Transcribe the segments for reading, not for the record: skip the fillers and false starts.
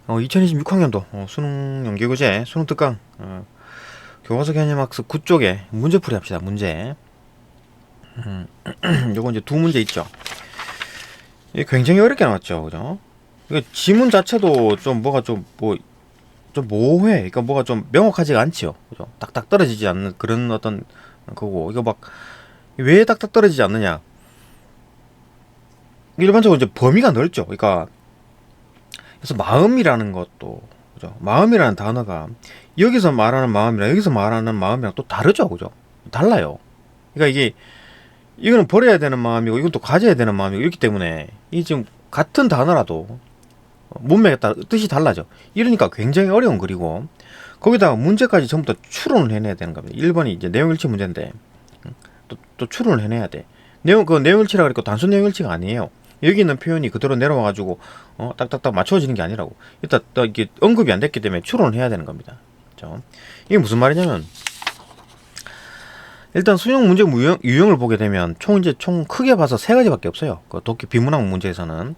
2026 학년도 수능 연계교재 수능 특강 교과서 개념학습 9쪽에 문제풀이 합시다. 문제. 요거 이제 두 문제 있죠. 이게 굉장히 어렵게 나왔죠, 그죠? 이게 지문 자체도 좀 뭐가 좀 모호해. 그러니까 뭐가 좀 명확하지가 않지요, 그죠? 딱딱 떨어지지 않는 그런 어떤 거고, 이거 막 왜 딱딱 떨어지지 않느냐? 일반적으로 이제 범위가 넓죠. 그러니까 그래서 마음이라는 것도, 그죠? 마음이라는 단어가 여기서 말하는 마음이랑 여기서 말하는 마음이랑 또 다르죠, 그죠? 달라요. 그러니까 이거는 버려야 되는 마음이고 이건 또 가져야 되는 마음이고 이렇기 때문에 이 지금 같은 단어라도 문맥에 따라 뜻이 달라져. 이러니까 굉장히 어려운 글이고, 거기다가 문제까지 전부 다 추론을 해내야 되는 겁니다. 1번이 이제 내용일치 문제인데 또 추론을 해내야 돼. 내용일치라 그랬고 단순 내용일치가 아니에요. 여기 있는 표현이 그대로 내려와가지고 딱딱딱 맞춰지는 게 아니라고. 일단 또 이게 언급이 안 됐기 때문에 추론을 해야 되는 겁니다. 그렇죠? 이게 무슨 말이냐면, 일단 수능 문제 유형을 보게 되면 총 크게 봐서 세 가지밖에 없어요. 그 독해 비문학 문제에서는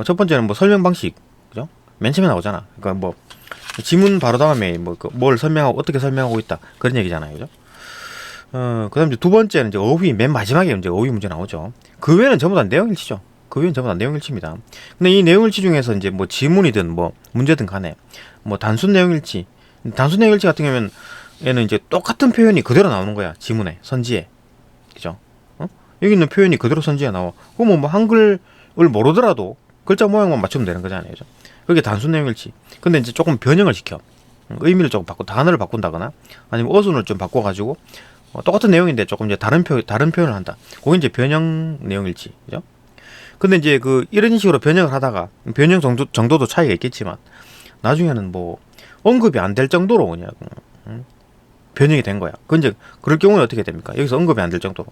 첫 번째는 뭐 설명 방식, 그죠? 맨 처음에 나오잖아. 그러니까 뭐 지문 바로 다음에 뭘 설명하고 어떻게 설명하고 있다 그런 얘기잖아요, 그죠? 그다음 이제 두 번째는 이제 어휘, 맨 마지막에 이제 어휘 문제 나오죠. 그 외에는 전부 다 내용일치죠. 그 외에는 전부 다 내용일치입니다. 근데 이 내용일치 중에서 이제 뭐 지문이든 뭐 문제든 간에 뭐 단순 내용일치 같은 경우에는 얘는 이제 똑같은 표현이 그대로 나오는 거야. 지문에, 선지에. 그죠? 여기 있는 표현이 그대로 선지에 나와. 그럼 뭐 한글을 모르더라도 글자 모양만 맞추면 되는 거잖아요. 그죠? 그게 단순 내용일치. 근데 이제 조금 변형을 시켜. 의미를 조금 단어를 바꾼다거나 아니면 어순을 좀 바꿔가지고 똑같은 내용인데 조금 이제 다른 표현을 한다. 그게 이제 변형 내용일치. 그죠? 근데 이제 이런 식으로 변형을 하다가 변형 정도도 차이가 있겠지만 나중에는 뭐 언급이 안 될 정도로 그냥 변형이 된 거야. 그 이제 그럴 경우는 어떻게 됩니까? 여기서 언급이 안 될 정도로.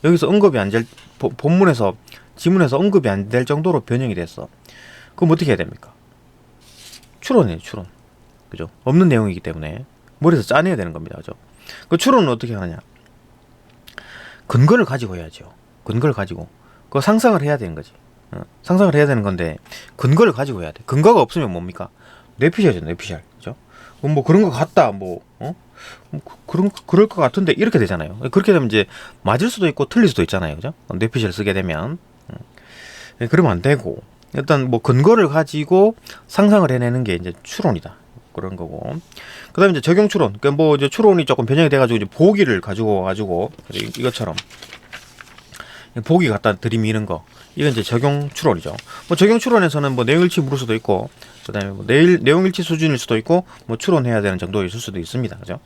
여기서 언급이 안 될 본문에서 지문에서 언급이 안 될 정도로 변형이 됐어. 그럼 어떻게 해야 됩니까? 추론이에요, 추론. 그죠? 없는 내용이기 때문에 머리에서 짜내야 되는 겁니다. 그죠? 그 추론은 어떻게 하느냐? 근거를 가지고 해야죠. 근거를 가지고. 그 상상을 해야 되는 거지. 상상을 해야 되는 건데 근거를 가지고 해야 돼. 근거가 없으면 뭡니까? 뇌피셜이죠, 뇌피셜. 그죠? 뭐 그런 거 같다. 그럴 것 같은데 이렇게 되잖아요. 그렇게 되면 이제 맞을 수도 있고 틀릴 수도 있잖아요. 그죠? 뇌피셜 쓰게 되면 그러면 안 되고, 일단 뭐 근거를 가지고 상상을 해내는 게 이제 추론이다. 그런 거고. 그다음에 이제 적용 추론. 그러니까 뭐 이제 추론이 조금 변형이 돼가지고 이제 보기를 가지고 와가지고 이것처럼 보기 갖다 들이미는 거. 이건 이제 적용 추론이죠. 뭐 적용 추론에서는 뭐 내용일치 물을 수도 있고, 그다음에 뭐 내용일치 수준일 수도 있고, 뭐 추론해야 되는 정도 있을 수도 있습니다. 그죠?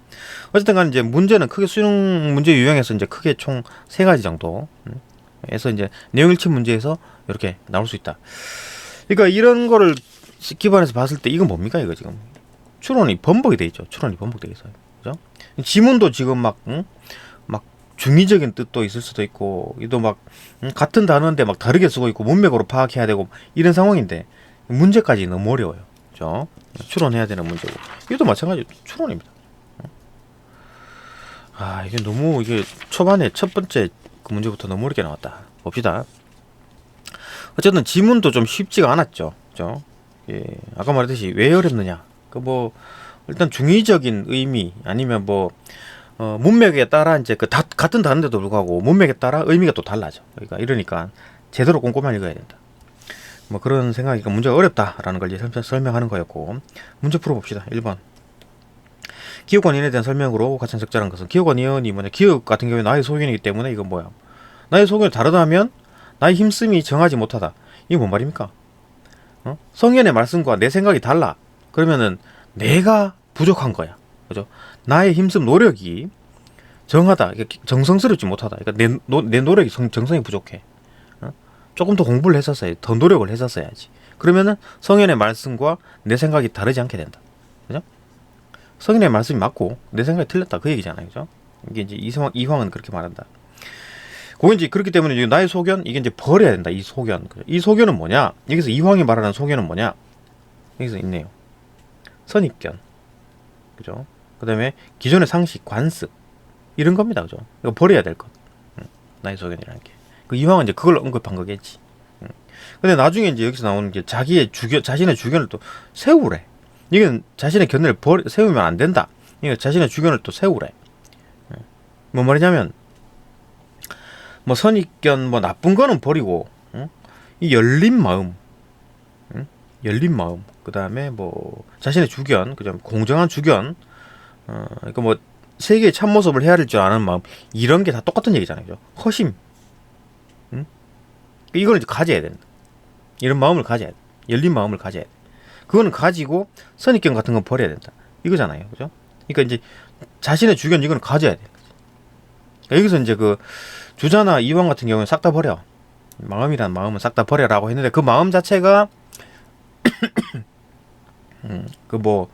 어쨌든 간에 이제 문제는 크게 수능 문제 유형에서 이제 크게 총 세 가지 정도. 에서 이제 내용일치 문제에서 이렇게 나올 수 있다. 그러니까 이런 거를 기반해서 봤을 때 이건 뭡니까, 이거 지금? 추론이 번복이 돼 있죠. 추론이 번복돼 있어요. 그죠? 지문도 지금 막 중의적인 뜻도 있을 수도 있고, 이도 같은 단어인데 다르게 쓰고 있고, 문맥으로 파악해야 되고, 이런 상황인데, 문제까지 너무 어려워요. 그죠? 추론해야 되는 문제고. 이것도 마찬가지로 추론입니다. 이게 초반에 첫 번째 그 문제부터 너무 어렵게 나왔다. 봅시다. 어쨌든 지문도 좀 쉽지가 않았죠. 그죠? 예, 아까 말했듯이 왜 어렵느냐. 일단 중의적인 의미, 아니면 문맥에 따라 이제 같은 단어인데도 불구하고 문맥에 따라 의미가 또 달라져. 이러니까 제대로 꼼꼼하게 읽어야 된다. 뭐 그런 생각이니까 문제가 어렵다라는 걸 이제 설명하는 거였고, 문제 풀어봅시다. 1번. 기억관이인에 대한 설명으로 같이 적절한 것은, 기억관이인이 뭐냐, 기억 같은 경우에 나의 소견이기 때문에 이건 뭐야, 나의 소견이 다르다면 나의 힘씀이 정하지 못하다. 이게 뭔 말입니까? 성현의 말씀과 내 생각이 달라. 그러면은 내가 부족한 거야. 그죠? 나의 힘씀 노력이 정하다. 정성스럽지 못하다. 그러니까 내 노력이 정성이 부족해. 조금 더 공부를 했었어야지. 더 노력을 했었어야지. 그러면은 성현의 말씀과 내 생각이 다르지 않게 된다. 그죠? 성현의 말씀이 맞고 내 생각이 틀렸다. 그 얘기잖아요. 그죠? 이게 이제 이황은 그렇게 말한다. 그게 이제 그렇기 때문에 이제 나의 소견, 이게 이제 버려야 된다. 이 소견. 이 소견은 뭐냐? 여기서 이황이 말하는 소견은 뭐냐? 여기서 있네요. 선입견. 그죠? 그 다음에 기존의 상식, 관습. 이런 겁니다. 그죠? 이거 버려야 될 것. 나의 소견이라는 게. 이황은 이제 그걸 언급한 거겠지. 근데 나중에 이제 여기서 나오는 게 자신의 주견을 또 세우래. 이건 자신의 견해를 세우면 안 된다. 이거 자신의 주견을 또 세우래. 뭐 말이냐면, 뭐 선입견, 뭐 나쁜 거는 버리고, 이 열린 마음, 열린 마음, 그 다음에 뭐 자신의 주견, 그다음 공정한 주견, 그러니까 뭐 세계의 참모습을 헤아릴 줄 아는 마음, 이런 게 다 똑같은 얘기잖아요. 그죠? 허심, 이걸 이제 가져야 된다. 이런 마음을 가져야 돼. 열린 마음을 가져야 돼. 그거는 가지고 선입견 같은 건 버려야 된다. 이거잖아요. 그죠? 그러니까 이제 자신의 주견 이거는 가져야 돼. 그러니까 여기서 이제 그 주자나 이황 같은 경우는 싹 다 버려. 마음이란 마음은 싹 다 버려라고 했는데 그 마음 자체가 그 뭐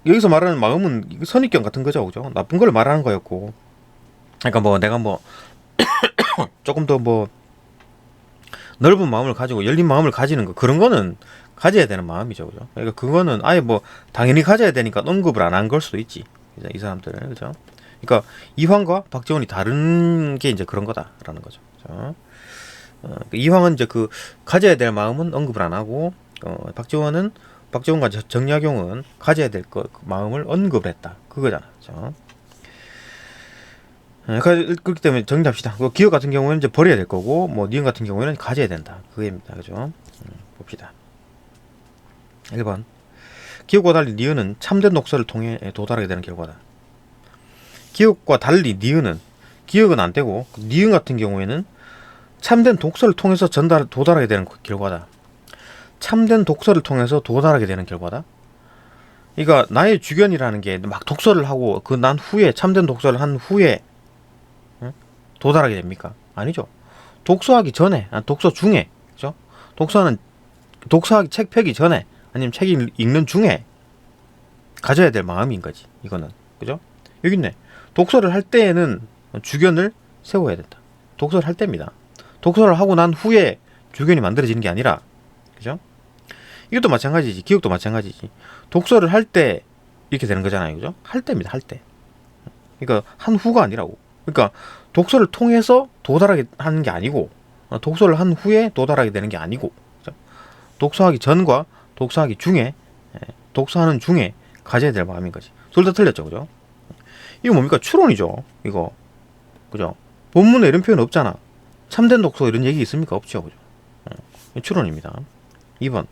여기서 말하는 마음은 선입견 같은 거죠. 그죠? 나쁜 걸 말하는 거였고. 그러니까 뭐 내가 뭐 조금 더 뭐 넓은 마음을 가지고 열린 마음을 가지는 거, 그런 거는 가져야 되는 마음이죠. 그죠? 그러니까 그거는 아예 뭐 당연히 가져야 되니까 언급을 안 한 걸 수도 있지. 그죠? 이 사람들은. 그죠? 그러니까 이황과 박지원이 다른 게 이제 그런 거다라는 거죠. 그죠? 이황은 이제 그 가져야 될 마음은 언급을 안 하고, 박지원과 정약용은 가져야 될 그 마음을 언급을 했다. 그거잖아. 그죠? 그렇기 때문에 정리합시다. 기억 같은 경우에는 이제 버려야 될 거고, 뭐 니은 같은 경우에는 가져야 된다. 그게입니다. 그죠? 봅시다. 1번. 기억과 달리 니은은 참된 독서를 통해 도달하게 되는 결과다. 기억과 달리 니은은 기억은 안 되고, 니은 같은 경우에는 참된 독서를 통해서 도달하게 되는 결과다. 참된 독서를 통해서 도달하게 되는 결과다. 그러니까 나의 주견이라는 게 막 독서를 하고 그 난 후에 참된 독서를 한 후에 도달하게 됩니까? 아니죠. 독서하기 전에, 독서 중에, 그죠? 독서하기 책 펴기 전에, 아니면 책 읽는 중에 가져야 될 마음인 거지. 이거는, 그죠? 여기 있네. 독서를 할 때에는 주견을 세워야 된다. 독서를 할 때입니다. 독서를 하고 난 후에 주견이 만들어지는 게 아니라, 그죠? 이것도 마찬가지지. 기억도 마찬가지지. 독서를 할 때 이렇게 되는 거잖아요. 그죠? 할 때입니다. 할 때. 그러니까 한 후가 아니라고. 그러니까 독서를 통해서 도달하게 하는 게 아니고, 독서를 한 후에 도달하게 되는 게 아니고, 그죠? 독서하기 전과 독서하기 중에, 독서하는 중에 가져야 될 마음인 거지. 둘 다 틀렸죠. 그죠? 이거 뭡니까? 추론이죠. 이거. 그죠? 본문에 이런 표현 없잖아. 참된 독서 이런 얘기 있습니까? 없죠. 그죠? 추론입니다. 2번.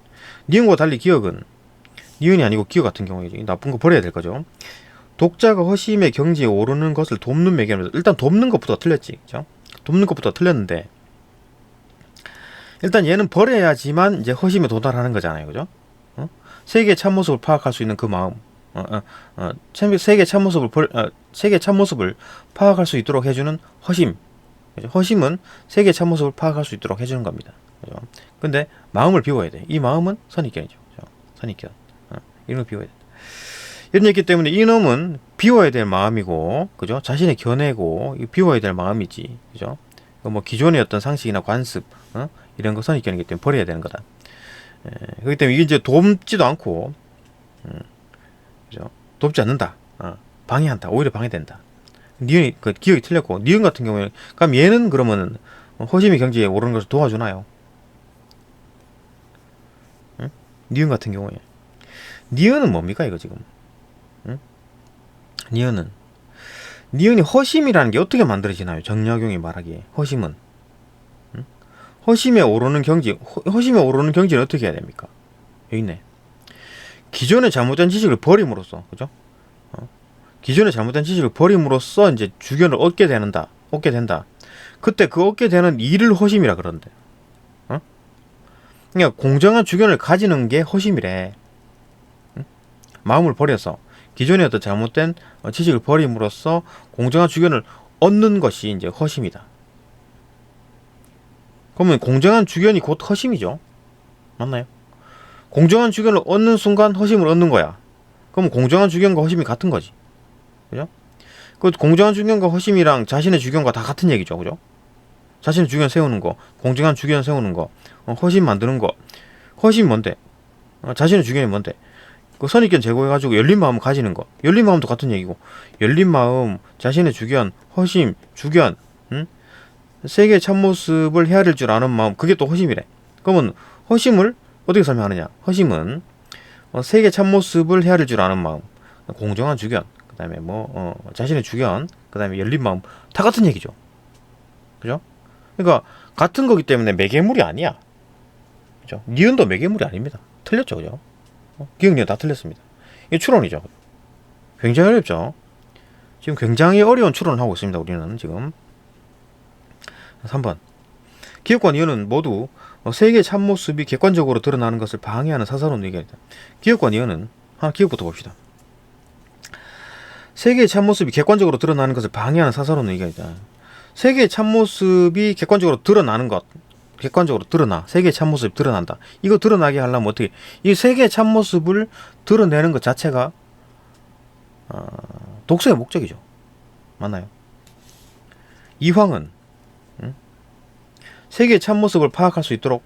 니은과 달리 기억은, 니은이 아니고 기억 같은 경우에 나쁜 거 버려야 될 거죠. 독자가 허심의 경지에 오르는 것을 돕는 매개입니다. 일단 돕는 것부터 틀렸지. 그죠? 돕는 것부터 틀렸는데, 일단 얘는 버려야지만 이제 허심에 도달하는 거잖아요. 그죠? 세계의 참모습을 파악할 수 있는 그 마음. 세계의 참모습을 파악할 수 있도록 해주는 허심. 그죠? 허심은 세계의 참모습을 파악할 수 있도록 해주는 겁니다. 그죠? 근데 마음을 비워야 돼. 이 마음은 선입견이죠. 그죠? 선입견. 이런 걸 비워야 돼. 이런 얘기 때문에 이놈은 비워야 될 마음이고, 그죠? 자신의 견해고, 비워야 될 마음이지, 그죠? 뭐 기존의 어떤 상식이나 관습, 이런 거 선입견이기 때문에 버려야 되는 거다. 그렇기 때문에 이게 이제 돕지도 않고, 그죠? 돕지 않는다. 방해한다. 오히려 방해된다. 니은이 그 기억이 틀렸고, 니은 같은 경우에 그럼 얘는 그러면은 허심의 경지에 오르는 것을 도와주나요? 니은 같은 경우에 니은은 뭡니까 이거 지금? 니은이 허심이라는 게 어떻게 만들어지나요? 정약용이 말하기에 허심은 허심에 오르는 경지, 허심에 오르는 경지는 어떻게 해야 됩니까? 여기 있네. 기존의 잘못된 지식을 버림으로써, 그죠? 기존의 잘못된 지식을 버림으로써 이제 주견을 얻게 된다. 그때 그 얻게 되는 일을 허심이라 그러는데, 그러니까 공정한 주견을 가지는 게 허심이래. 마음을 버려서 기존의 어떤 잘못된 지식을 버림으로써 공정한 주견을 얻는 것이 이제 허심이다. 그러면 공정한 주견이 곧 허심이죠. 맞나요? 공정한 주견을 얻는 순간 허심을 얻는 거야. 그럼 공정한 주견과 허심이 같은 거지. 그죠? 그 공정한 주견과 허심이랑 자신의 주견과 다 같은 얘기죠. 그죠? 자신의 주견 세우는 거, 공정한 주견 세우는 거, 허심 만드는 거. 허심이 뭔데? 자신의 주견이 뭔데? 그 선입견 제거해가지고 열린 마음 가지는 거. 열린 마음도 같은 얘기고, 열린 마음, 자신의 주견, 허심, 주견, 세계의 참모습을 헤아릴 줄 아는 마음, 그게 또 허심이래. 그러면 허심을 어떻게 설명하느냐? 허심은 세계의 참모습을 헤아릴 줄 아는 마음, 공정한 주견, 그 다음에 자신의 주견, 그 다음에 열린 마음, 다 같은 얘기죠. 그죠? 그러니까 같은 거기 때문에 매개물이 아니야. 그죠? 니은도 매개물이 아닙니다. 틀렸죠, 그죠? 기억, 니은 다 틀렸습니다. 이게 추론이죠. 굉장히 어렵죠. 지금 굉장히 어려운 추론을 하고 있습니다. 우리는 지금 3번 기억과 니은은 모두 세계의 참모습이 객관적으로 드러나는 것을 방해하는 사사로운 의견이다. 기억과 니은은 하나 기억부터 봅시다. 세계의 참모습이 객관적으로 드러나는 것을 방해하는 사사로운 의견이다. 세계의 참모습이 객관적으로 드러나는 것, 객관적으로 드러나, 세계의 참모습이 드러난다. 이거 드러나게 하려면 어떻게, 이 세계의 참모습을 드러내는 것 자체가 독서의 목적이죠. 맞나요? 이황은 세계의 참모습을 파악할 수 있도록,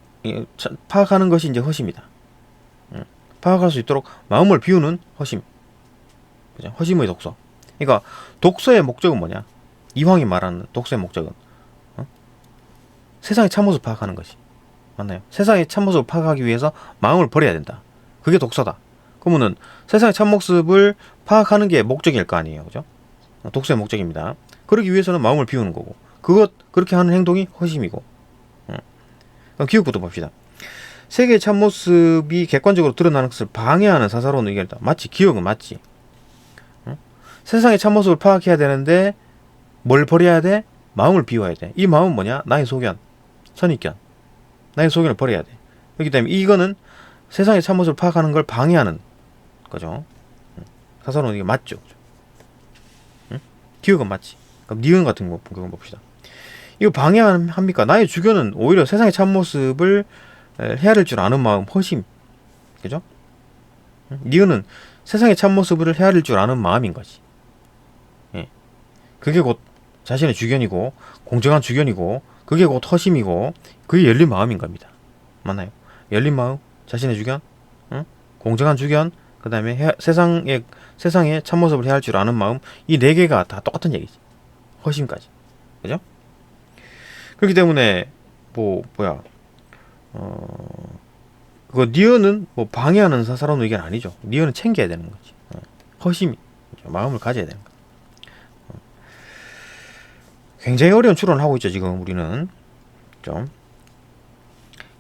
파악하는 것이 이제 허심이다. 파악할 수 있도록 마음을 비우는 허심. 그죠? 허심의 독서. 그러니까 독서의 목적은 뭐냐? 이황이 말하는 독서의 목적은 세상의 참모습을 파악하는 것이. 맞나요? 세상의 참모습을 파악하기 위해서 마음을 버려야 된다. 그게 독서다. 그러면은 세상의 참모습을 파악하는 게 목적일 거 아니에요. 그죠? 독서의 목적입니다. 그러기 위해서는 마음을 비우는 거고, 그렇게 하는 행동이 허심이고. 그럼 기억부터 봅시다. 세계의 참모습이 객관적으로 드러나는 것을 방해하는 사사로운 의견이다. 맞지? 기억은 맞지? 세상의 참모습을 파악해야 되는데 뭘 버려야 돼? 마음을 비워야 돼. 이 마음은 뭐냐? 나의 소견, 선입견, 나의 소견을 버려야 돼. 그렇기 때문에 이거는 세상의 참모습을 파악하는 걸 방해하는 거죠. 사사로운 의견 맞죠? 기억은 맞지? 그럼 니은 같은 거 봅시다. 이거 방해합니까? 나의 주견은 오히려 세상의 참모습을 헤아릴 줄 아는 마음, 허심. 그죠? 니은은 세상의 참모습을 헤아릴 줄 아는 마음인 거지. 예. 그게 곧 자신의 주견이고, 공정한 주견이고, 그게 곧 허심이고, 그게 열린 마음인 겁니다. 맞나요? 열린 마음, 자신의 주견, 공정한 주견, 그 다음에 세상의 참모습을 헤아릴 줄 아는 마음, 이 네 개가 다 똑같은 얘기지. 허심까지. 그죠? 그렇기 때문에 그거 니은은 방해하는 사사로운 의견 아니죠. 니은은 챙겨야 되는 거지. 허심이 마음을 가져야 되는 거. 굉장히 어려운 추론을 하고 있죠. 지금 우리는 좀.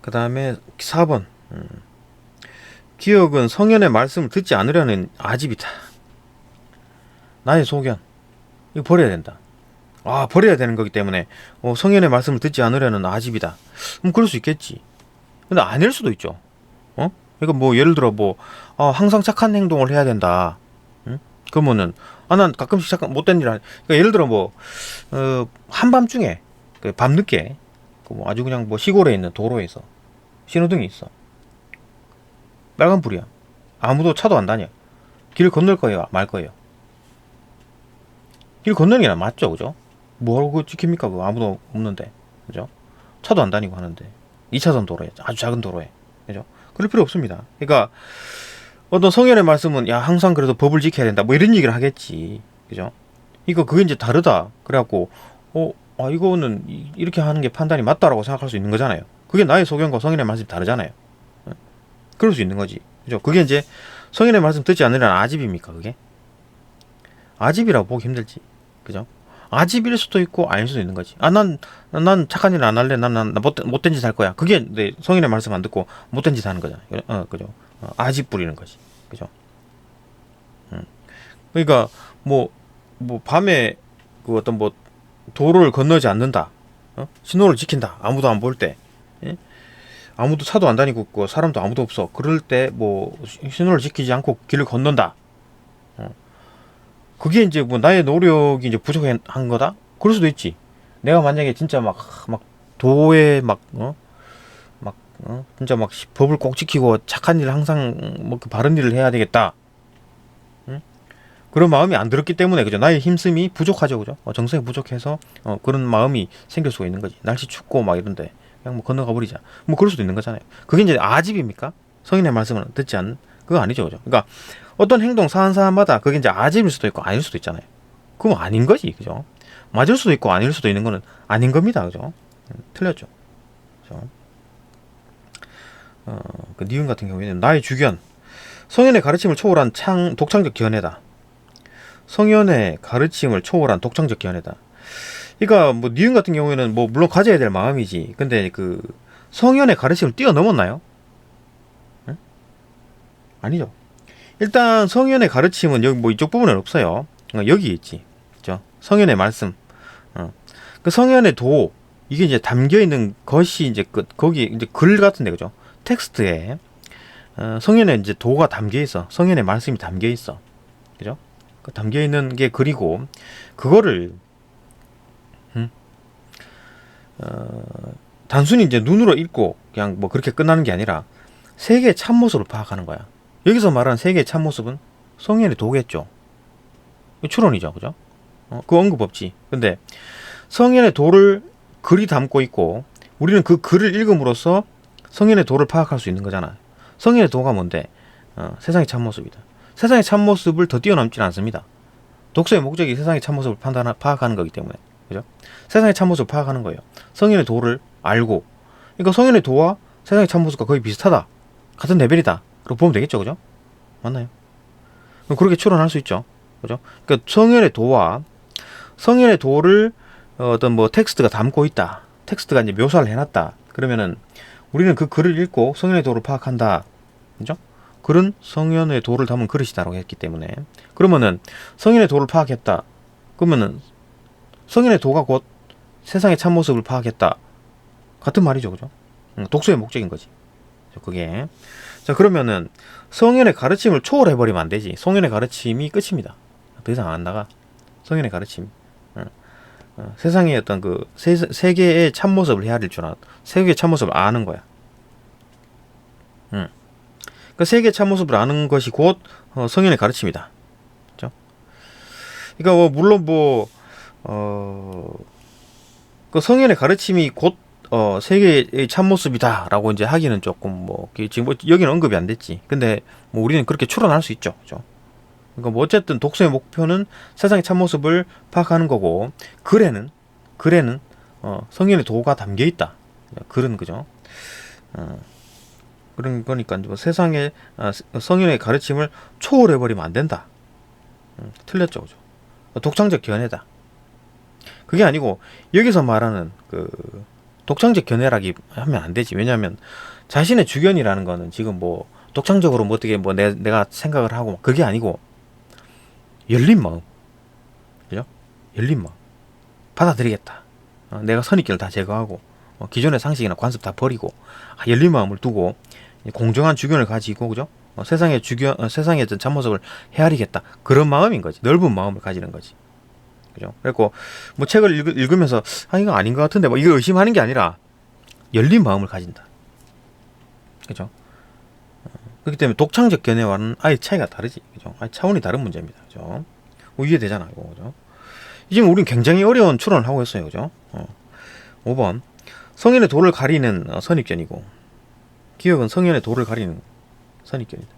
그 다음에 4번 기억은 성현의 말씀을 듣지 않으려는 아집이다. 나의 소견 이거 버려야 된다. 버려야 되는 거기 때문에 성현의 말씀을 듣지 않으려는 아집이다. 그럴 수 있겠지. 근데 아닐 수도 있죠. 그러니까 예를 들어 항상 착한 행동을 해야 된다. 그러면은 난 가끔씩 잠깐 못된 일 하니. 그러니까 예를 들어 한밤중에 밤늦게 아주 그냥 시골에 있는 도로에서 신호등이 있어. 빨간불이야. 아무도 차도 안 다녀. 길을 건널 거예요, 말 거예요? 길 건너는 게 맞죠, 그죠? 뭐하고 지킵니까? 그거 아무도 없는데, 그죠? 차도 안 다니고 하는데 2차선 도로에, 아주 작은 도로에, 그죠? 그럴 필요 없습니다. 그러니까 어떤 성현의 말씀은 항상 그래도 법을 지켜야 된다, 이런 얘기를 하겠지, 그죠? 그게 이제 다르다. 그래갖고 이거는 이렇게 하는 게 판단이 맞다라고 생각할 수 있는 거잖아요. 그게 나의 소견과 성현의 말씀이 다르잖아요. 그럴 수 있는 거지, 그죠? 그게 이제 성현의 말씀 듣지 않으려는 아집입니까? 그게 아집이라고 보기 힘들지, 그죠? 아집일 수도 있고 아닐 수도 있는 거지. 난 착한 일 안 할래. 난 못된 짓 할 거야. 그게 내 성인의 말씀 안 듣고 못된 짓 하는 거잖아. 그죠? 아집 부리는 거지. 그죠? 그러니까 밤에 어떤 도로를 건너지 않는다. 신호를 지킨다. 아무도 안 볼 때. 예? 아무도 차도 안 다니고 있고 사람도 아무도 없어. 그럴 때 신호를 지키지 않고 길을 건넌다. 그게 이제 나의 노력이 이제 부족한 거다? 그럴 수도 있지. 내가 만약에 진짜 막 도에 진짜 법을 꼭 지키고 착한 일 항상 바른 일을 해야 되겠다. 응? 그런 마음이 안 들었기 때문에, 그죠? 나의 힘씀이 부족하죠, 그죠? 정성이 부족해서 그런 마음이 생길 수가 있는 거지. 날씨 춥고 이런데 그냥 건너가 버리자. 그럴 수도 있는 거잖아요. 그게 이제 아집입니까? 성인의 말씀을 듣지 않는 그거 아니죠, 그죠? 그러니까 어떤 행동 사안사안마다 그게 이제 아집일 수도 있고 아닐 수도 있잖아요. 그건 아닌 거지, 그죠? 맞을 수도 있고 아닐 수도 있는 거는 아닌 겁니다. 그죠? 틀렸죠. 그죠? 그 니은 같은 경우에는 나의 주견, 성현의 가르침을 초월한 독창적 견해다. 성현의 가르침을 초월한 독창적 견해다. 그러니까 뭐 니은 같은 경우에는 뭐 물론 가져야 될 마음이지. 근데 그 성현의 가르침을 뛰어넘었나요? 응? 아니죠. 일단 성현의 가르침은 여기 뭐 이쪽 부분은 없어요. 여기 있지. 그죠? 성현의 말씀. 그 성현의 도 이게 이제 담겨 있는 것이 이제 거기 이제 글 같은데 그죠? 텍스트에 성현의 이제 도가 담겨 있어. 성현의 말씀이 담겨 있어. 그죠? 그 담겨 있는 게 글이고 그거를 단순히 이제 눈으로 읽고 그냥 뭐 그렇게 끝나는 게 아니라 세계의 참모습을 파악하는 거야. 여기서 말하는 세계의 참모습은 성현의 도겠죠. 추론이죠, 그죠? 그 언급 없지. 근데 성현의 도를 글이 담고 있고 우리는 그 글을 읽음으로써 성현의 도를 파악할 수 있는 거잖아. 성현의 도가 뭔데? 세상의 참모습이다. 세상의 참모습을 더 뛰어넘지는 않습니다. 독서의 목적이 세상의 참모습을 파악하는 거기 때문에. 그죠? 세상의 참모습을 파악하는 거예요. 성현의 도를 알고. 그러니까 성현의 도와 세상의 참모습과 거의 비슷하다. 같은 레벨이다. 그렇게 보면 되겠죠, 그죠? 맞나요? 그렇게 추론할 수 있죠, 그죠? 그러니까 성현의 도와 성현의 도를 어떤 뭐 텍스트가 담고 있다. 텍스트가 이제 묘사를 해놨다. 그러면은 우리는 그 글을 읽고 성현의 도를 파악한다. 그죠? 글은 성현의 도를 담은 그릇이다라고 했기 때문에 그러면은 성현의 도를 파악했다. 그러면은 성현의 도가 곧 세상의 참모습을 파악했다. 같은 말이죠, 그죠? 독서의 목적인 거지. 그게. 자, 그러면은 성현의 가르침을 초월해버리면 안 되지. 성현의 가르침이 끝입니다. 더 이상 안 나가. 성현의 가르침. 세상의 어떤 그 세계의 참모습을 헤아릴 줄 알아. 세계의 참모습을 아는 거야. 그 세계의 참모습을 아는 것이 곧 성현의 가르침이다. 그죠? 그러니까 뭐 물론 그 성현의 가르침이 곧 세계의 참모습이다라고 이제 하기는 조금 뭐 지금 뭐 여기는 언급이 안 됐지. 근데 뭐 우리는 그렇게 추론할 수 있죠. 그죠? 그러니까 뭐 어쨌든 독서의 목표는 세상의 참모습을 파악하는 거고 글에는 성현의 도가 담겨 있다. 글은 그죠? 그런 거니까 뭐 세상의 성현의 가르침을 초월해 버리면 안 된다. 틀렸죠, 그죠? 독창적 견해다. 그게 아니고 여기서 말하는 그 독창적 견해라기 하면 안 되지. 왜냐하면 자신의 주견이라는 거는 지금 뭐 독창적으로 뭐 어떻게 뭐 내가 생각을 하고 그게 아니고 열린 마음, 그죠? 열린 마음 받아들이겠다. 내가 선입견을 다 제거하고 기존의 상식이나 관습 다 버리고 열린 마음을 두고 공정한 주견을 가지고 그죠? 세상의 세상의 어떤 참모습을 헤아리겠다. 그런 마음인 거지. 넓은 마음을 가지는 거지. 그죠? 그리고 뭐 책을 읽으면서 이거 아닌 것 같은데 뭐 이거 의심하는 게 아니라 열린 마음을 가진다. 그죠? 그렇기 때문에 독창적 견해와는 아예 차이가 다르지. 그죠? 아예 차원이 다른 문제입니다. 그죠? 이해되잖아, 이거. 그죠? 지금 우린 굉장히 어려운 추론을 하고 있어요. 그죠? 5번. 성현의 도를 가리는 선입견이고 기억은 성현의 도를 가리는 선입견이다.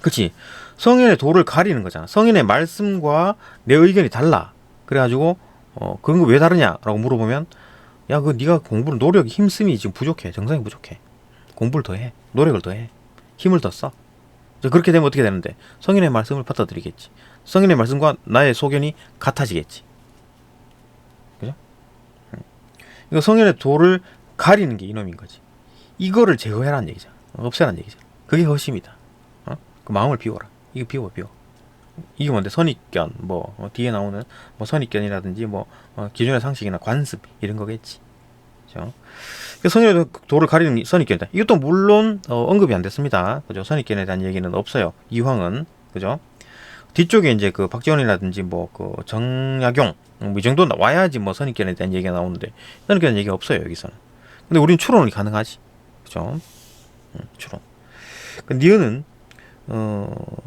그치? 성현의 도를 가리는 거잖아. 성현의 말씀과 내 의견이 달라. 그래가지고 그런 거 왜 다르냐라고 물어보면 야, 그 네가 공부를 노력이 힘씀이 지금 부족해. 정상이 부족해. 공부를 더 해. 노력을 더 해. 힘을 더 써. 그렇게 되면 어떻게 되는데? 성현의 말씀을 받아들이겠지. 성현의 말씀과 나의 소견이 같아지겠지. 그죠? 이거 성현의 도를 가리는 게 이놈인 거지. 이거를 제거해라는 얘기잖아. 없애라는 얘기잖아. 그게核心이다. 그 마음을 비워라. 이거 비워. 이게 뭔데? 선입견, 뒤에 나오는 선입견이라든지 기존의 상식이나 관습 이런 거겠지. 그죠? 성현의 도를 가리는 선입견이다. 이것도 물론 언급이 안 됐습니다. 그죠? 선입견에 대한 얘기는 없어요. 이황은. 그죠? 뒤쪽에 이제 그 박지원이라든지 그 정약용 이 정도 나와야지 선입견에 대한 얘기가 나오는데 선입견 얘기가 없어요, 여기서는. 근데 우리는 추론이 가능하지. 그죠? 추론. 그 니은은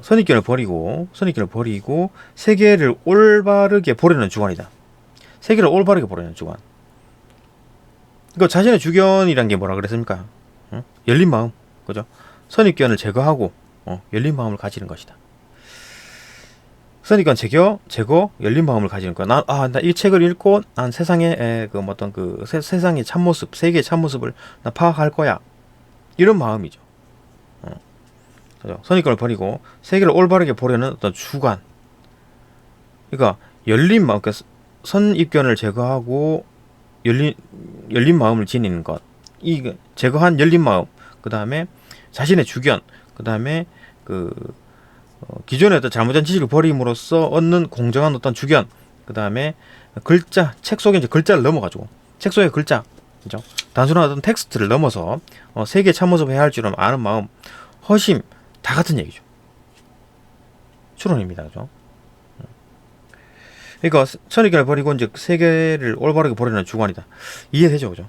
선입견을 버리고 세계를 올바르게 보려는 주관이다. 세계를 올바르게 보려는 주관. 그러니까 자신의 주견이란 게 뭐라 그랬습니까? 열린 마음, 그죠? 선입견을 제거하고 열린 마음을 가지는 것이다. 선입견 제거, 열린 마음을 가지는 거야. 나 이 책을 읽고 난 세상의 그 어떤 그 세상의 참모습, 세계의 참모습을 나 파악할 거야. 이런 마음이죠. 그죠? 선입견을 버리고 세계를 올바르게 보려는 어떤 주관. 그러니까 열린 마음, 그러니까 선입견을 제거하고 열린 마음을 지니는 것. 이 제거한 열린 마음. 그 다음에 자신의 주견. 그 다음에 기존의 어떤 잘못된 지식을 버림으로써 얻는 공정한 어떤 주견. 그 다음에 글자, 책 속에 이제 글자를 넘어가지고 책 속의 글자, 그죠? 단순한 어떤 텍스트를 넘어서 세계의 참모습을 해야 할 줄은 아는 마음, 허심, 다 같은 얘기죠. 추론입니다, 그죠? 그러니까 선입견을 버리고 이제 세계를 올바르게 보려는 주관이다. 이해되죠, 그죠?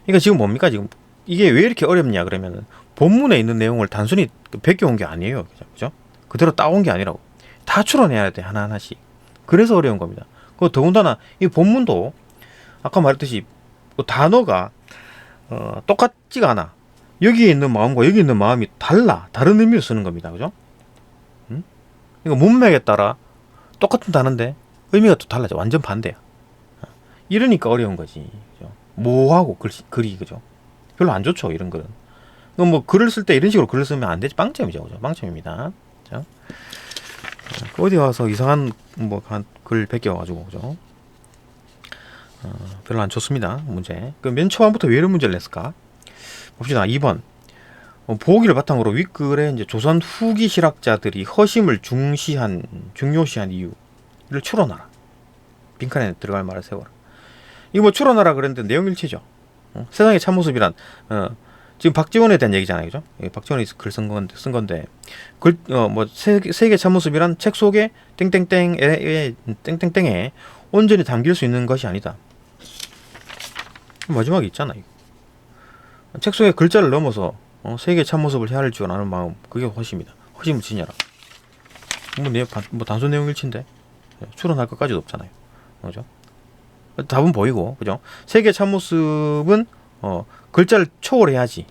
그러니까 지금 뭡니까? 지금 이게 왜 이렇게 어렵냐 그러면은 본문에 있는 내용을 단순히 베껴온 게 아니에요, 그죠? 그대로 따온 게 아니라고. 다 추론해야 돼, 하나하나씩. 그래서 어려운 겁니다. 그 더군다나 이 본문도 아까 말했듯이 단어가 똑같지가 않아. 여기에 있는 마음과 여기 있는 마음이 다른 의미로 쓰는 겁니다, 그죠? 그러니까 문맥에 따라 똑같은 단어인데 의미가 또 달라져. 완전 반대야. 이러니까 어려운 거지, 그죠? 모호하고 글이, 그죠? 별로 안 좋죠, 이런 글은. 뭐 글을 쓸 때 이런 식으로 글을 쓰면 안 되지. 빵점이죠, 그죠? 빵점입니다. 그죠? 어디 와서 이상한 글 베껴가지고, 그죠? 별로 안 좋습니다, 문제. 맨 초반부터 왜 이런 문제를 냈을까? 봅시다. 2번. 보기를 바탕으로 윗글에 이제 조선 후기 실학자들이 허심을 중요시한 이유를 추론하라. 빈칸에 들어갈 말을 세워라. 이거 추론하라 그랬는데 내용 일치죠. 세상의 참모습이란 지금 박지원에 대한 얘기잖아요, 그죠? 박지원이 글 쓴 건데 세계 참모습이란 책 속에 땡땡땡에 온전히 담길 수 있는 것이 아니다. 마지막에 있잖아요. 책 속에 글자를 넘어서 세계의 참모습을 헤아릴 줄 아는 마음, 그게 허심이다. 허심을 지녀라. 단순 내용 일치인데 추론할 것까지도 없잖아요, 그죠? 답은 보이고, 그죠? 세계의 참모습은 글자를 초월해야지.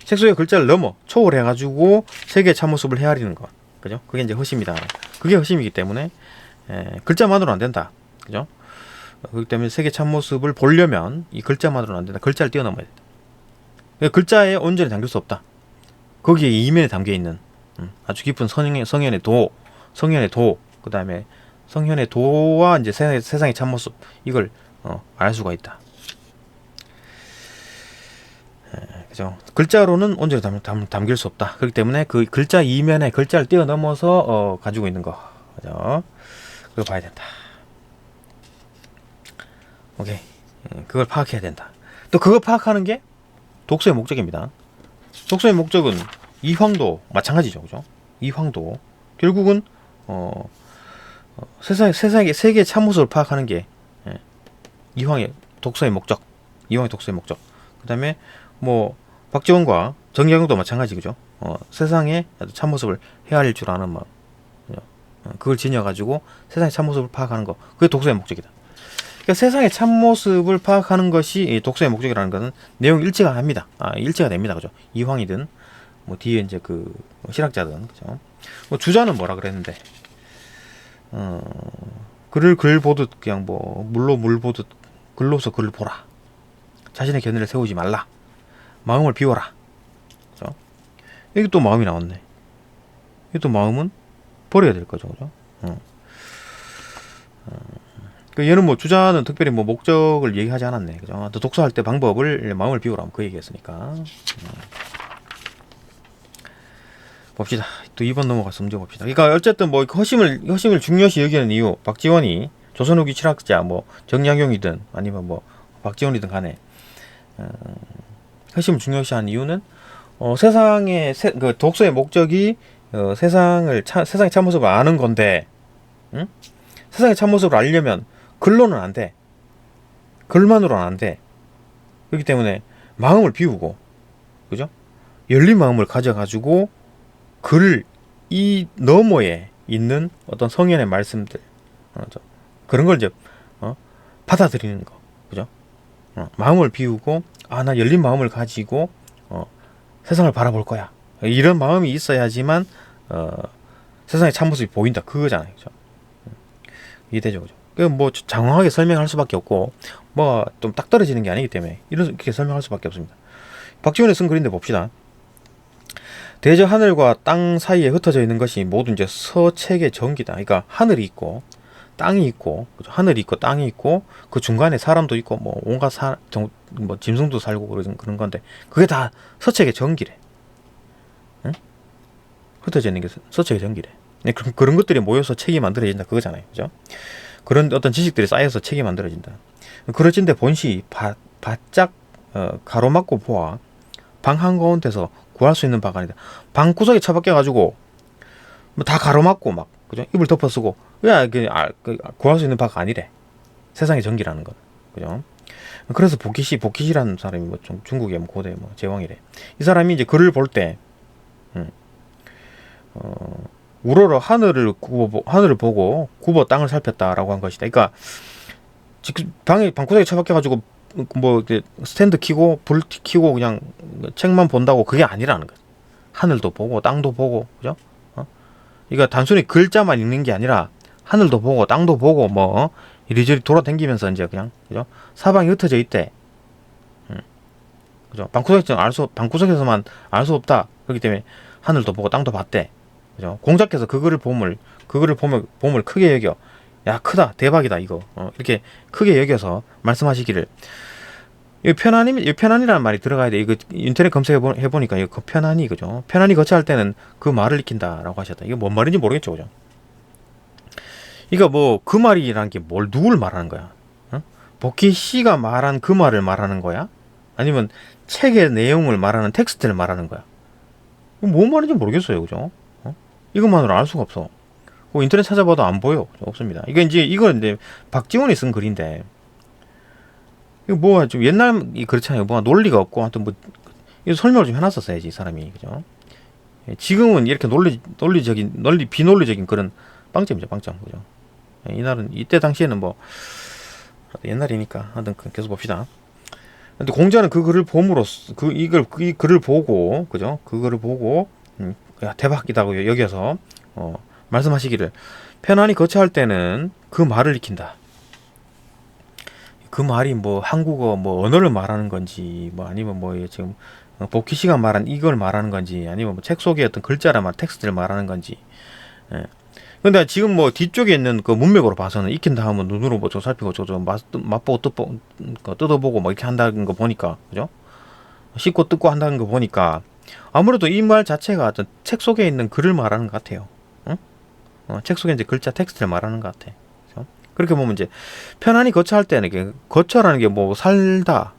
책 속에 글자를 넘어 초월해가지고 세계의 참모습을 헤아리는 것, 그죠? 그게 이제 허심이다. 그게 허심이기 때문에 글자만으로는 안 된다, 그죠? 그렇기 때문에 세계 참모습을 보려면 이 글자만으로는 안 된다. 글자를 뛰어넘어야 된다. 글자에 온전히 담길 수 없다. 거기에 이면에 담겨 있는 아주 깊은 성현의 도, 그 다음에 성현의 도와 이제 세상의 참모습, 이걸 알 수가 있다. 그죠? 글자로는 온전히 담길 수 없다. 그렇기 때문에 그 글자 이면에 글자를 뛰어넘어서 가지고 있는 거, 그죠? 그걸 봐야 된다. 오케이. 그걸 파악해야 된다. 또 그걸 파악하는 게 독서의 목적입니다. 독서의 목적은 이황도 마찬가지죠, 그죠? 이황도 결국은 세계의 참모습을 파악하는 게 이황의 독서의 목적. 그 다음에 박지원과 정약용도 마찬가지, 그죠? 세상의 참모습을 헤아릴 줄 아는 마음, 그걸 지녀가지고 세상의 참모습을 파악하는 거, 그게 독서의 목적이다. 그러니까 세상의 참모습을 파악하는 것이 독서의 목적이라는 것은 내용 일치가 합니다. 일치가 됩니다, 그죠? 이황이든 뒤에 이제 실학자든, 그죠? 주자는 뭐라 그랬는데, 글 보듯 그냥 물로 물 보듯 글로서 글을 보라. 자신의 견해를 세우지 말라. 마음을 비워라. 그죠? 여기 또 마음이 나왔네. 여기 또 마음은 버려야 될 거죠, 그죠? 얘는 주자는 특별히 목적을 얘기하지 않았네, 그죠? 또 독서할 때 방법을 마음을 비우라, 그 얘기했으니까. 봅시다. 또 2번 넘어가서 문제 봅시다. 그러니까 어쨌든 허심을 중요시 여기는 이유, 박지원이 조선 후기 실학자 정약용이든 아니면 박지원이든 간에 허심을 중요시하는 이유는 세상의 독서의 목적이 세상의 참모습을 아는 건데, 세상의 참모습을 알려면 글로는 안 돼. 글만으로는 안 돼. 그렇기 때문에 마음을 비우고, 그죠? 열린 마음을 가져가지고 글 이 너머에 있는 어떤 성현의 말씀들, 그런 걸 이제 받아들이는 거, 그죠? 마음을 비우고 나 열린 마음을 가지고 세상을 바라볼 거야. 이런 마음이 있어야지만 세상의 참모습이 보인다 그거잖아요. 그죠? 이해되죠, 그죠? 뭐 장황하게 설명할 수밖에 없고 뭐 좀 딱 떨어지는 게 아니기 때문에 이렇게 설명할 수밖에 없습니다. 박지원이 쓴 글인데 봅시다. 대저 하늘과 땅 사이에 흩어져 있는 것이 모두 이제 서책의 전기다. 그러니까 하늘이 있고 땅이 있고, 그죠? 하늘이 있고 땅이 있고 그 중간에 사람도 있고 뭐 온갖 뭐 짐승도 살고 그런 건데 그게 다 서책의 전기래. 응? 흩어져 있는 게 서책의 전기래. 그런 것들이 모여서 책이 만들어진다 그거잖아요, 그죠? 그런 어떤 지식들이 쌓여서 책이 만들어진다. 그러진데 본시 바짝 가로막고 보아 방 한가운데서 구할 수 있는 바가 아니다. 방 구석에 처박혀 가지고 뭐 다 가로막고 막, 그죠? 이불 덮어쓰고 구할 수 있는 바가 아니래. 세상의 전기라는 건, 그죠? 그래서 복희시라는 사람이 뭐 좀 중국의 뭐 고대 뭐 제왕이래. 이 사람이 이제 글을 볼 때 우러러 하늘을 보고 굽어 땅을 살폈다라고 한 것이다. 그러니까 지금 방구석에 처박혀 가지고 뭐 스탠드 켜고 불 켜고 그냥 책만 본다고 그게 아니라는 거야. 하늘도 보고 땅도 보고, 그죠? 그러니까 단순히 글자만 읽는 게 아니라 하늘도 보고 땅도 보고 뭐 이리저리 돌아다니면서 이제 그냥, 그죠? 사방이 흩어져 있대. 그죠? 방구석에서만 알 수 없다. 그렇기 때문에 하늘도 보고 땅도 봤대. 그죠? 공자께서 그거를 보면 크게 여겨. 야, 크다, 대박이다, 이거. 이렇게 크게 여겨서 말씀하시기를. 이 편안이라는 말이 들어가야 돼. 이거 인터넷 검색해보니까 이거 편안이, 그죠? 편안이 거쳐할 때는 그 말을 익힌다라고 하셨다. 이거 뭔 말인지 모르겠죠, 그죠? 그러니까 뭐 그 말이라는 게 누굴 말하는 거야? 복희 씨가 말한 그 말을 말하는 거야? 아니면 책의 내용을 말하는 텍스트를 말하는 거야? 뭔 말인지 모르겠어요, 그죠? 이것만으로 알 수가 없어. 인터넷 찾아봐도 안 보여. 없습니다. 이건 이제 박지원이 쓴 글인데, 이거 뭐가 좀 옛날이 그렇잖아요. 뭐가 논리가 없고, 하여튼 뭐, 이거 설명을 좀 해놨었어야지, 이 사람이. 그죠? 지금은 이렇게 비논리적인 그런 빵점이죠, 빵점. 그죠? 이때 당시에는 뭐, 옛날이니까. 하여튼 계속 봅시다. 근데 공자는 그 글을 봄으로써, 이 글을 보고, 그죠? 그거를 보고, 야, 대박이다고 여겨서, 말씀하시기를 편안히 거처할 때는 그 말을 익힌다. 그 말이 뭐 한국어 뭐 언어를 말하는 건지 뭐 아니면 뭐 지금 복희 씨가 말한 이걸 말하는 건지 아니면 뭐 책 속에 어떤 글자나 텍스트를 말하는 건지. 예. 근데 지금 뭐 뒤쪽에 있는 그 문맥으로 봐서는 익힌다 하면 눈으로 뭐 살피고 맛보고 뜯어보고 뭐 이렇게 한다는 거 보니까, 그죠? 씹고 뜯고 한다는 거 보니까 아무래도 이 말 자체가 어떤 책 속에 있는 글을 말하는 것 같아요. 책 속에 이제 글자 텍스트를 말하는 것 같아. 그렇죠? 그렇게 보면 이제 편안히 거처할 때는 이게 거처라는 게 뭐 살다,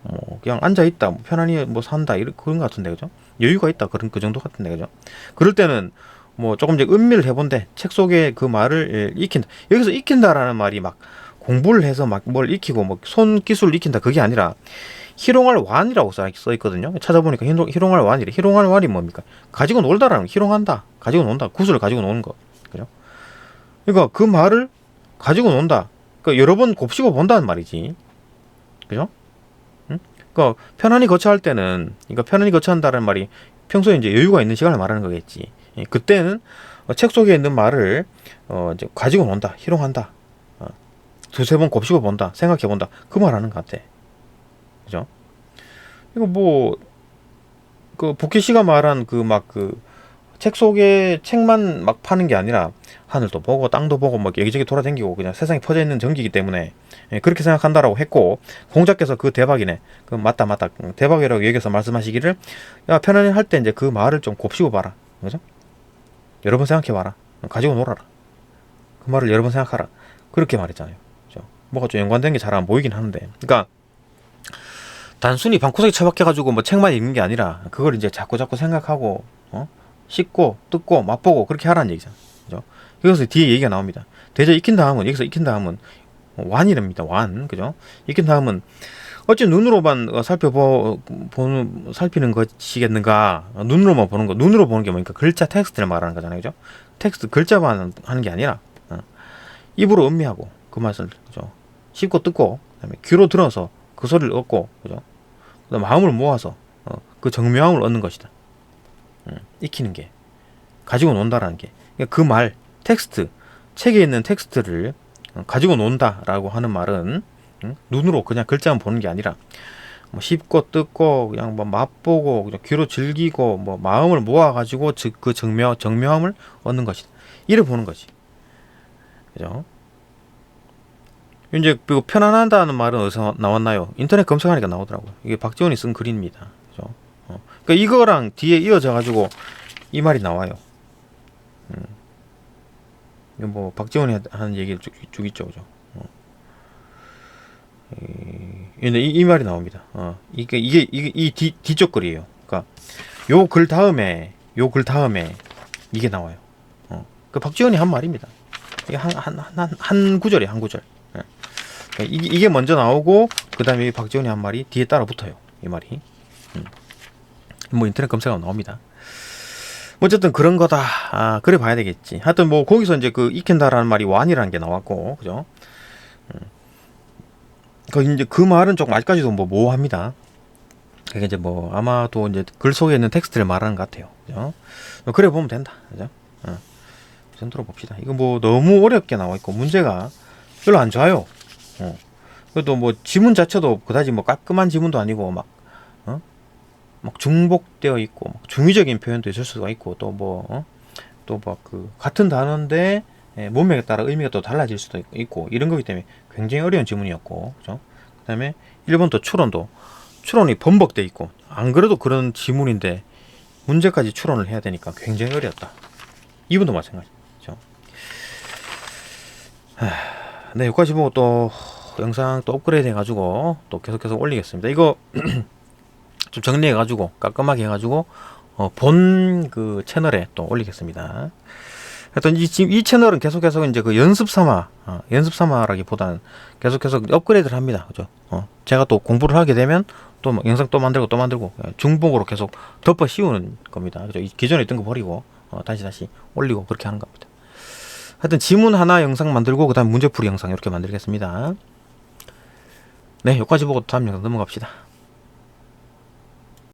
뭐 그냥 앉아 있다, 뭐 편안히 뭐 산다 그런 것 같은데, 그죠? 여유가 있다 그 정도 같은데, 그죠? 그럴 때는 뭐 조금 이제 음미를 해본데 책 속에 그 말을 익힌다. 여기서 익힌다라는 말이 막 공부를 해서 막 뭘 익히고 뭐 손 기술을 익힌다 그게 아니라 희롱할 완이라고 써 있거든요. 찾아보니까 희롱할 완이래. 희롱할 완이 뭡니까? 가지고 놀다라는 거. 희롱한다. 가지고 논다. 구슬을 가지고 노는 거. 그죠? 그러니까 그 말을 가지고 논다. 그러니까 여러 번 곱씹어 본다는 말이지. 그죠? 응? 그러니까 편안히 거처할 때는, 그러니까 편안히 거처한다는 말이 평소에 이제 여유가 있는 시간을 말하는 거겠지. 그때는 책 속에 있는 말을 이제 가지고 논다. 희롱한다. 두세 번 곱씹어 본다. 생각해 본다. 그 말하는 것 같아. 그죠? 이거 뭐, 복희 씨가 말한 책 속에 책만 막 파는 게 아니라 하늘도 보고 땅도 보고 막 여기저기 돌아다니고 그냥 세상에 퍼져 있는 전기이기 때문에 그렇게 생각한다라고 했고, 공자께서 그 대박이네. 맞다. 대박이라고 여기서 말씀하시기를, 야, 편안히 할 때 이제 그 말을 좀 곱씹어 봐라. 그죠? 여러 번 생각해 봐라. 가지고 놀아라. 그 말을 여러 번 생각하라. 그렇게 말했잖아요. 그죠? 뭐가 좀 연관된 게 잘 안 보이긴 하는데. 그러니까, 단순히 방구석에 처박혀가지고 뭐 책만 읽는 게 아니라 그걸 이제 자꾸 생각하고 씹고 뜯고 맛보고 그렇게 하라는 얘기잖아. 그죠? 여기서 뒤에 얘기가 나옵니다. 대저 여기서 익힌 다음은 완이랍니다. 완. 그죠? 익힌 다음은 어찌 눈으로만 살피는 것이겠는가? 눈으로만 보는 거. 눈으로 보는 게 뭐니까 글자 텍스트를 말하는 거잖아요. 그죠? 텍스트 글자만 하는 게 아니라 입으로 음미하고 그 맛을, 그죠? 씹고 뜯고 그다음에 귀로 들어서 그 소리를 얻고, 그죠? 마음을 모아서 그 정묘함을 얻는 것이다. 익히는 게 가지고 논다라는 게 그 말, 텍스트, 책에 있는 텍스트를 가지고 논다라고 하는 말은 눈으로 그냥 글자만 보는 게 아니라 뭐 씹고 뜯고 그냥 뭐 맛보고 그냥 귀로 즐기고 뭐 마음을 모아가지고 그 정묘함을 얻는 것이다. 이를 보는 거지. 그죠? 이제 그 편안하다는 말은 어디서 나왔나요? 인터넷 검색하니까 나오더라고요. 이게 박지원이 쓴 글입니다. 그죠? 그러니까 이거랑 뒤에 이어져 가지고 이 말이 나와요. 이거 뭐 박지원이 하는 얘기를 쭉 있죠, 그죠? 이 말이 나옵니다. 이게 이 뒤쪽 글이에요. 그러니까 요 글 다음에 이게 나와요. 그 박지원이 한 말입니다. 이게 한 구절이에요, 한 구절. 그러니까 이게 먼저 나오고 그 다음에 박지원이 한 말이 뒤에 따라 붙어요. 이 말이. 뭐 인터넷 검색하면 나옵니다. 어쨌든 그런 거다. 그래 봐야 되겠지. 하여튼 뭐 거기서 이제 그 익힌다라는 말이 완이라는 게 나왔고, 그죠? 이제 그 말은 조금 아직까지도 뭐 모호합니다. 그게 이제 뭐 아마도 이제 글 속에 있는 텍스트를 말하는 것 같아요. 그죠? 그래 보면 된다. 그죠? 그 정도로 봅시다. 이거 뭐 너무 어렵게 나와 있고 문제가 별로 안 좋아요. 그래도 뭐 지문 자체도 그다지 뭐 깔끔한 지문도 아니고 막 중복되어 있고 막 중의적인 표현도 있을 수가 있고 또 뭐 또 막 그 같은 단어인데 문맥에 따라 의미가 또 달라질 수도 있고 이런 거기 때문에 굉장히 어려운 지문이었고, 그죠? 그다음에 1번 또 추론이 번복돼 있고 안 그래도 그런 지문인데 문제까지 추론을 해야 되니까 굉장히 어려웠다. 2번도 마찬가지죠. 네, 여기까지 보고 또 영상 또 업그레이드 해가지고 또 계속해서 올리겠습니다. 이거 좀 정리해가지고 깔끔하게 해가지고 본 그 채널에 또 올리겠습니다. 하여튼 이 채널은 계속해서 이제 그 연습 삼아라기보다는 계속해서 업그레이드를 합니다. 그죠? 제가 또 공부를 하게 되면 또 뭐 영상 또 만들고 중복으로 계속 덮어 씌우는 겁니다. 그죠? 기존에 있던 거 버리고 다시 올리고 그렇게 하는 겁니다. 하여튼 지문 하나 영상 만들고 그다음 문제풀이 영상 이렇게 만들겠습니다. 네, 여기까지 보고 다음 영상 넘어갑시다.